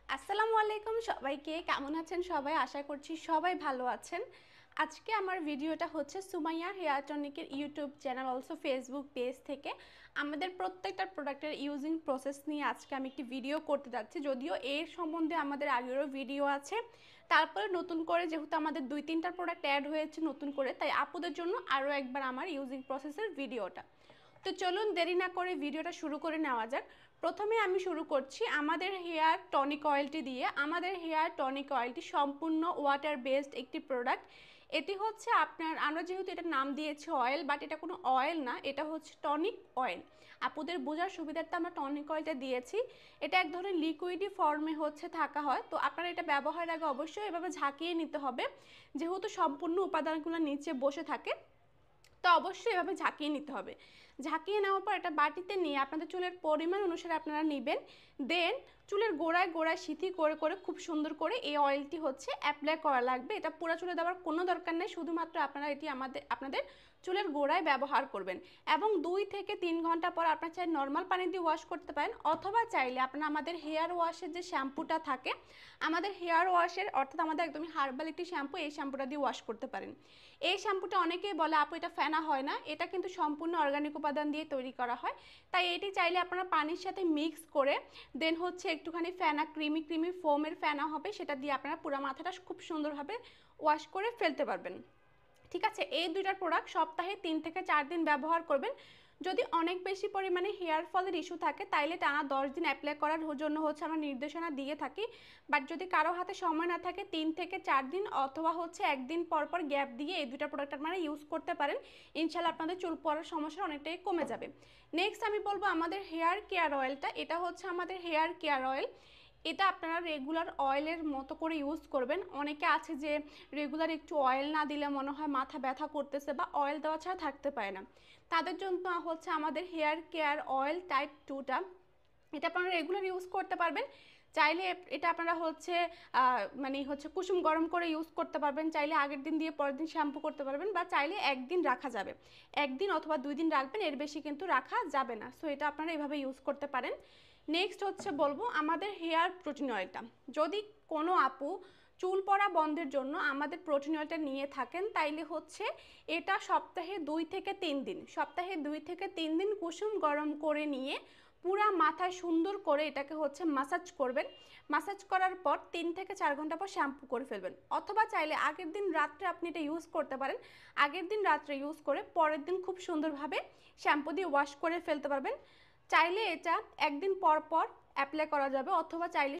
আসসালামু আলাইকুম সবাইকে। কেমন আছেন সবাই? আশা করছি সবাই ভালো আছেন। আজকে আমার ভিডিওটা হচ্ছে সুমাইয়া হেয়ার টনিকের YouTube channel also Facebook page থেকে আমাদের প্রত্যেকটা প্রোডাক্টের ইউজিং প্রসেস নিয়ে আজকে আমি একটি ভিডিও করতে যাচ্ছি। যদিও এর সম্বন্ধে আমাদের আগেরও ভিডিও আছে, তারপরে নতুন করে যেহেতু আমাদের 2-3টা প্রোডাক্ট অ্যাড হয়েছে নতুন করে, তাই আপুদের জন্য আরও একবার আমার ইউজিং প্রসেসের ভিডিওটা। তো চলুন দেরি না করে ভিডিওটা শুরু করে নেওয়া যাক। প্রথমে আমি শুরু করছি আমাদের হেয়ার টনিক অয়েলটি দিয়ে। আমাদের হেয়ার টনিক অয়েলটি সম্পূর্ণ ওয়াটার বেসড একটি প্রোডাক্ট। এটি হচ্ছে আমরা যেহেতু এটার নাম দিয়েছি অয়েল, বাট এটা কোনো অয়েল না, এটা হচ্ছে টনিক অয়েল। আপুদের বোঝার সুবিধার্থে আমরা টনিক অয়েলটা দিয়েছি। এটা এক ধরনের লিকুইডি ফর্মে হচ্ছে থাকা হয়, তো আপনারা এটা ব্যবহারের আগে অবশ্যই এভাবে ঝাঁকিয়ে নিতে হবে। যেহেতু সম্পূর্ণ উপাদানগুলো নিচে বসে থাকে, তো অবশ্যই এভাবে ঝাঁকিয়ে নিতে হবে। ঝাঁকিয়ে নেওয়ার পর একটা বাটিতে নিয়ে আপনাদের চুলের পরিমাণ অনুসারে আপনারা নেবেন। দেন চুলের গোড়ায় গোড়ায় সিথি করে করে খুব সুন্দর করে এই অয়েলটি হচ্ছে অ্যাপ্লাই করা লাগবে। এটা পুরো চুলে দেওয়ার কোনো দরকার নেই, শুধুমাত্র আপনারা এটি আপনাদের চুলের গোড়ায় ব্যবহার করবেন। এবং 2 থেকে 3 ঘন্টা পর আপনারা চাই নর্মাল পানি দিয়ে ওয়াশ করতে পারেন, অথবা চাইলে আপনারা আমাদের হেয়ার ওয়াশের যে শ্যাম্পুটা থাকে, আমাদের হেয়ার ওয়াশের অর্থাৎ আমাদের একদমই হার্বাল একটি শ্যাম্পু, এই শ্যাম্পুটা দিয়ে ওয়াশ করতে পারেন। এই শ্যাম্পুটা অনেকেই বলে আপু এটা ফেনা হয় না, এটা কিন্তু সম্পূর্ণ অর্গানিক উপাদান দিয়ে তৈরি করা হয়। তাই এটি চাইলে আপনারা পানির সাথে মিক্স করে দেন হচ্ছে একটুখানি ফেনা ক্রিমি ক্রিমি ফোমের ফেনা হবে, সেটা দিয়ে আপনারা পুরো মাথাটা খুব সুন্দরভাবে ওয়াশ করে ফেলতে পারবেন। ঠিক আছে, এই দুইটার প্রোডাক্ট সপ্তাহে 3 থেকে 4 দিন ব্যবহার করবেন। যদি অনেক বেশি পরিমাণে হেয়ার ফলের ইস্যু থাকে তাইলে টানা 10 দিন অ্যাপ্লাই করার জন্য হচ্ছে আমরা নির্দেশনা দিয়ে থাকি। বাট যদি কারো হাতে সময় না থাকে 3 থেকে 4 দিন অথবা হচ্ছে একদিন পর পর গ্যাপ দিয়ে এই দুইটা প্রোডাক্ট আপনারা ইউজ করতে পারেন। ইনশাল্লাহ আপনাদের চুল পড়ার সমস্যা অনেকটাই কমে যাবে। নেক্সট আমি বলবো আমাদের হেয়ার কেয়ার অয়েলটা। এটা হচ্ছে আমাদের হেয়ার কেয়ার অয়েল। এটা আপনারা রেগুলার অয়েলের মতো করে ইউজ করবেন। অনেকে আছে যে রেগুলার একটু অয়েল না দিলে মনে হয় মাথা ব্যথা করতেছে বা অয়েল দেওয়া ছাড়া থাকতে পারে না, তাদের জন্য হচ্ছে আমাদের হেয়ার কেয়ার অয়েল টাইপ 2টা। এটা আপনারা রেগুলার ইউজ করতে পারবেন। চাইলে এটা আপনারা হচ্ছে কুসুম গরম করে ইউজ করতে পারবেন, চাইলে আগের দিন দিয়ে পরের দিন শ্যাম্পু করতে পারবেন, বা চাইলে একদিন রাখা যাবে। একদিন অথবা 2 দিন রাখবেন, এর বেশি কিন্তু রাখা যাবে না। সো এটা আপনারা এভাবে ইউজ করতে পারেন। নেক্সট হচ্ছে বলবো আমাদের হেয়ার প্রোটিন অয়েলটা। যদি কোনো আপু চুল পড়া বন্ধের জন্য আমাদের প্রোটিন অয়েলটা নিয়ে থাকেন, তাইলে হচ্ছে এটা সপ্তাহে 2 থেকে 3 দিন, সপ্তাহে 2 থেকে 3 দিন কুসুম গরম করে নিয়ে পুরা মাথায় সুন্দর করে এটাকে হচ্ছে মাসাজ করবেন। মাসাজ করার পর 3 থেকে 4 ঘন্টা পর শ্যাম্পু করে ফেলবেন, অথবা চাইলে আগের দিন রাত্রে আপনি এটা ইউজ করতে পারেন। আগের দিন রাত্রে ইউজ করে পরের দিন খুব সুন্দরভাবে শ্যাম্পু দিয়ে ওয়াশ করে ফেলতে পারবেন। চাইলে এটা একদিন পর পর অ্যাপ্লাই করা যাবে, অথবা চাইলে